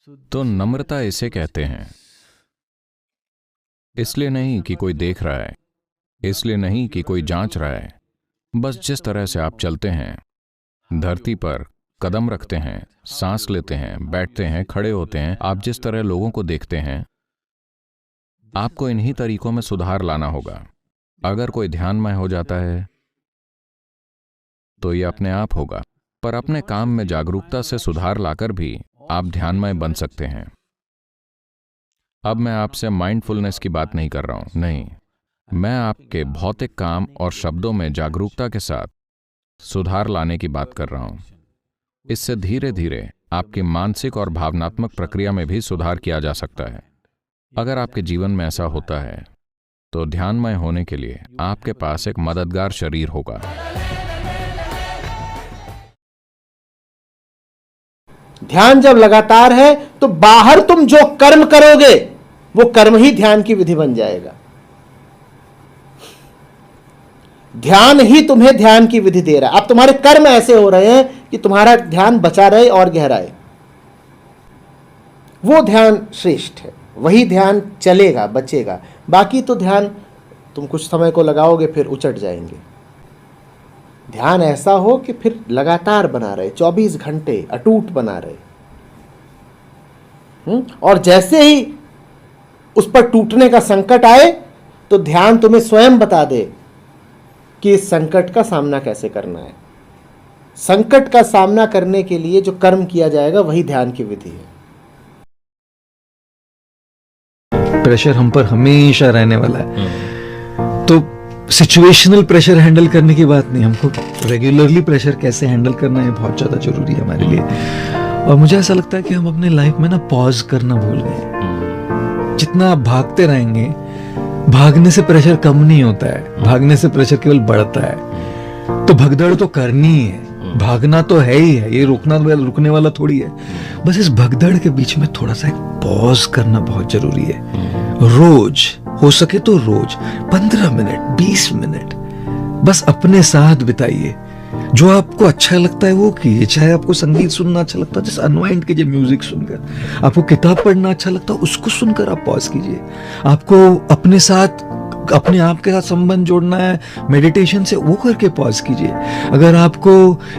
तो नम्रता इसे कहते हैं। इसलिए नहीं कि कोई देख रहा है, इसलिए नहीं कि कोई जांच रहा है, बस जिस तरह से आप चलते हैं, धरती पर कदम रखते हैं, सांस लेते हैं, बैठते हैं, खड़े होते हैं, आप जिस तरह लोगों को देखते हैं, आपको इन्हीं तरीकों में सुधार लाना होगा। अगर कोई ध्यानमय हो जाता है तो ये अपने आप होगा, पर अपने काम में जागरूकता से सुधार लाकर भी आप ध्यानमय बन सकते हैं। अब मैं आपसे माइंडफुलनेस की बात नहीं कर रहा हूं, नहीं, मैं आपके भौतिक काम और शब्दों में जागरूकता के साथ सुधार लाने की बात कर रहा हूं। इससे धीरे धीरे आपकी मानसिक और भावनात्मक प्रक्रिया में भी सुधार किया जा सकता है। अगर आपके जीवन में ऐसा होता है तो ध्यानमय होने के लिए आपके पास एक मददगार शरीर होगा। ध्यान जब लगातार है तो बाहर तुम जो कर्म करोगे वो कर्म ही ध्यान की विधि बन जाएगा। ध्यान ही तुम्हें ध्यान की विधि दे रहा है। अब तुम्हारे कर्म ऐसे हो रहे हैं कि तुम्हारा ध्यान बचा रहे और गहराए, वो ध्यान श्रेष्ठ है, वही ध्यान चलेगा, बचेगा। बाकी तो ध्यान तुम कुछ समय को लगाओगे फिर उचट जाएंगे। ध्यान ऐसा हो कि फिर लगातार बना रहे, 24 घंटे अटूट बना रहे। और जैसे ही उस पर टूटने का संकट आए तो ध्यान तुम्हें स्वयं बता दे कि इस संकट का सामना कैसे करना है। संकट का सामना करने के लिए जो कर्म किया जाएगा वही ध्यान की विधि है। प्रेशर हम पर हमेशा रहने वाला है, तो सिचुएशनल प्रेशर हैंडल करने की बात नहीं, हमको रेगुलरली प्रेशर कैसे हैंडल करना है बहुत ज्यादा जरूरी है हमारे लिए। और मुझे ऐसा लगता है कि हम अपने लाइफ में ना पॉज करना भूल गए। जितना आप भागते रहेंगे, भागने से प्रेशर कम नहीं होता है, भागने से प्रेशर केवल बढ़ता है। तो भगदड़ तो करनी है, भागना तो है ही है, ये रुकने वाला थोड़ी है। बस इस भगदड़ के बीच में थोड़ा सा एक पॉज करना बहुत जरूरी है। रोज हो सके तो रोज 15 मिनट 20 मिनट बस अपने साथ बिताइए। जो आपको अच्छा लगता है वो कीजिए, चाहे आपको संगीत सुनना अच्छा लगता है जैसे अनवाइंड कीजिए म्यूजिक सुनकर, आपको किताब पढ़ना अच्छा लगता है उसको सुनकर आप पॉज कीजिए। आपको अपने साथ अपने आप के साथ संबंध जोड़ना है मेडिटेशन से, वो करके पॉज कीजिए। अगर आपको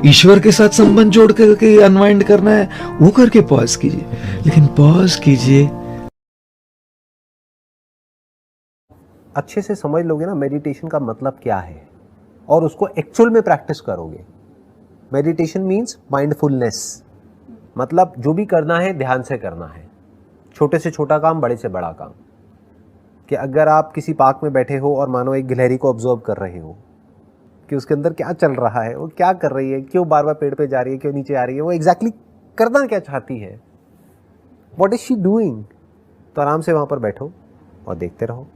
ईश्वर के साथ संबंध जोड़ करके अनवाइंड करना है वो करके पॉज कीजिए, लेकिन पॉज कीजिए। अच्छे से समझ लोगे ना मेडिटेशन का मतलब क्या है और उसको एक्चुअल में प्रैक्टिस करोगे। मेडिटेशन मीन्स माइंडफुलनेस, मतलब जो भी करना है ध्यान से करना है। छोटे से छोटा काम, बड़े से बड़ा काम। कि अगर आप किसी पार्क में बैठे हो और मानो एक गिलहरी को ऑब्जर्व कर रहे हो कि उसके अंदर क्या चल रहा है, वो क्या कर रही है, क्यों बार बार पेड़ पे जा रही है, क्यों नीचे आ रही है, वो एग्जैक्टली करना क्या चाहती है, व्हाट इज शी डूइंग। तो आराम से वहां पर बैठो और देखते रहो।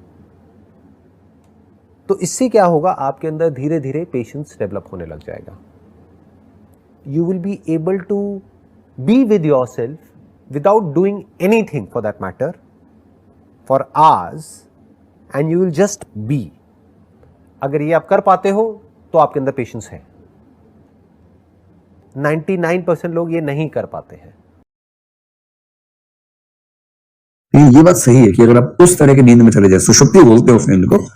तो इससे क्या होगा, आपके अंदर धीरे धीरे पेशेंस डेवलप होने लग जाएगा। You will be able to be with yourself without doing anything for that matter for hours, and you will just be. अगर ये आप कर पाते हो तो आपके अंदर पेशेंस है। 99% लोग ये नहीं कर पाते हैं। ये बात सही है कि अगर आप उस तरह की नींद में चले जाए, सुषुप्ति बोलते हैं उस नींद को।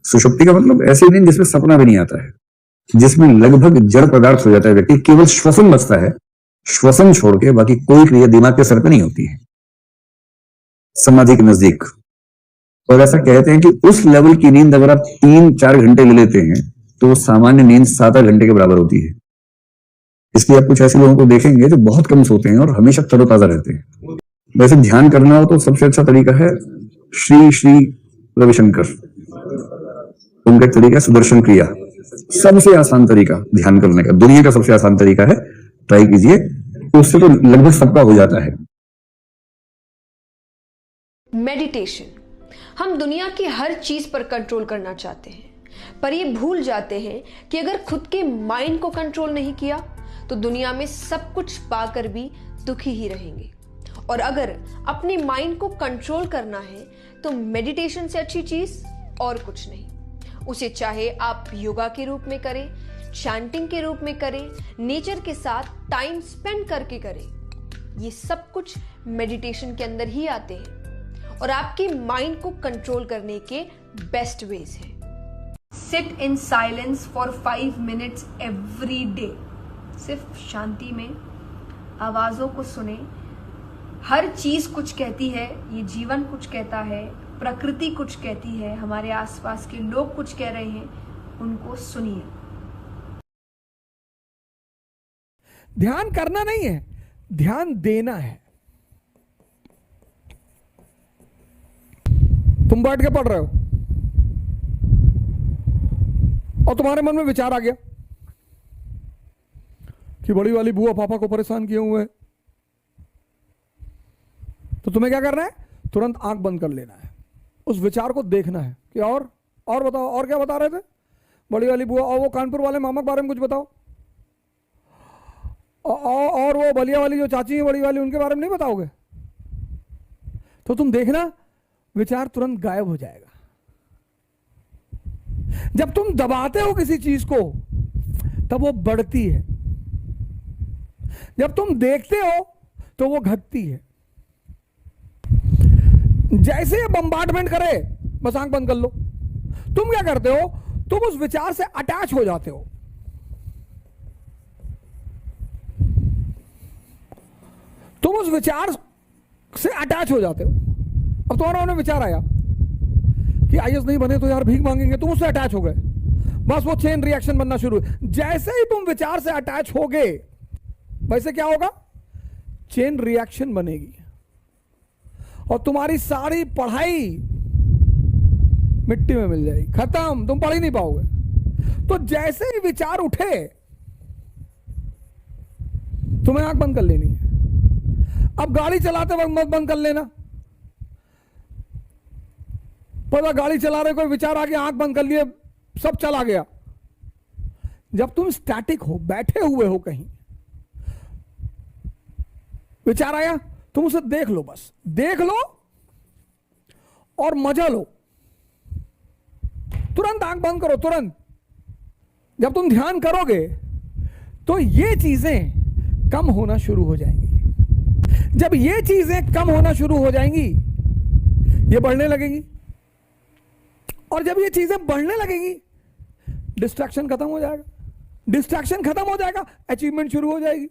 सुषुप्ति का मतलब ऐसी नींद जिसमें सपना भी नहीं आता है, जिसमें लगभग जड़ पदार्थ हो जाता है व्यक्ति, केवल श्वसन बचता है, श्वसन छोड़ के बाकी कोई क्रिया दिमाग के सर पे नहीं होती है, समाधि के नजदीक। और ऐसा कहते हैं कि उस लेवल की नींद अगर आप 3-4 घंटे ले लेते हैं तो वो सामान्य नींद 7-8 घंटे के बराबर होती है। इसलिए आप कुछ ऐसे लोगों को देखेंगे जो बहुत कम सोते हैं और हमेशा तरोताजा रहते हैं। वैसे ध्यान करना हो तो सबसे अच्छा तरीका है श्री श्री रविशंकर, उनका एक तरीका है सुदर्शन क्रिया। सबसे आसान तरीका ध्यान करने का, दुनिया का सबसे आसान तरीका है, ट्राई कीजिए। उससे तो लगभग सबका हो जाता है। मेडिटेशन। हम दुनिया की हर चीज पर कंट्रोल करना चाहते हैं, पर ये भूल जाते हैं कि अगर खुद के माइंड को कंट्रोल नहीं किया तो दुनिया में सब कुछ पाकर भी दुखी ही रहेंगे। और अगर अपने माइंड को कंट्रोल करना है तो मेडिटेशन से अच्छी चीज और कुछ नहीं। उसे चाहे आप योगा के रूप में करें, चैंटिंग के रूप में करें, नेचर के साथ टाइम स्पेंड करके करें, ये सब कुछ मेडिटेशन के अंदर ही आते हैं और आपकी माइंड को कंट्रोल करने के बेस्ट वेज हैं। Sit in silence for 5 minutes every day. सिर्फ शांति में आवाजों को सुने। हर चीज कुछ कहती है, ये जीवन कुछ कहता है, प्रकृति कुछ कहती है, हमारे आसपास के लोग कुछ कह रहे हैं, उनको सुनिए। ध्यान करना नहीं है, ध्यान देना है। तुम बैठ के पढ़ रहे हो और तुम्हारे मन में विचार आ गया कि बड़ी वाली बुआ पापा को परेशान किए हुए हैं, तो तुम्हें क्या करना है? तुरंत आंख बंद कर लेना है, उस विचार को देखना है कि और बताओ, और क्या बता रहे थे? बड़ी वाली बुआ और वो कानपुर वाले मामा के बारे में कुछ बताओ, और वो बलिया वाली जो चाची है बड़ी वाली, उनके बारे में नहीं बताओगे? तो तुम देखना विचार तुरंत गायब हो जाएगा। जब तुम दबाते हो किसी चीज को तब वो बढ़ती है, जब तुम देखते हो तो वो घटती है। जैसे ये बम्बार्डमेंट करे, बस आंख बंद कर लो। तुम क्या करते हो? तुम उस विचार से अटैच हो जाते हो। तुम उस विचार से अटैच हो जाते हो। अब तुम्हारा उन्हें विचार आया कि आईएएस नहीं बने तो यार भीख मांगेंगे, तुम उससे अटैच हो गए, बस वो चेन रिएक्शन बनना शुरू। जैसे ही तुम विचार से अटैच होगे वैसे क्या होगा? चेन रिएक्शन बनेगी और तुम्हारी सारी पढ़ाई मिट्टी में मिल जाएगी, खत्म, तुम पढ़ ही नहीं पाओगे। तो जैसे ही विचार उठे तुम्हें आंख बंद कर लेनी है। अब गाड़ी चलाते वक्त मत बंद कर लेना। पता गाड़ी चला रहे कोई विचार आ गया, आंख बंद कर लिए, सब चला गया। जब तुम स्टैटिक हो, बैठे हुए हो कहीं, विचार आया, तुम उसे देख लो, बस देख लो और मजा लो। तुरंत आंख बंद करो, तुरंत। जब तुम ध्यान करोगे तो ये चीजें कम होना शुरू हो जाएंगी। जब ये चीजें कम होना शुरू हो जाएंगी, ये बढ़ने लगेंगी, और जब ये चीजें बढ़ने लगेंगी, डिस्ट्रैक्शन खत्म हो जाएगा। डिस्ट्रैक्शन खत्म हो जाएगा, अचीवमेंट शुरू हो जाएगी।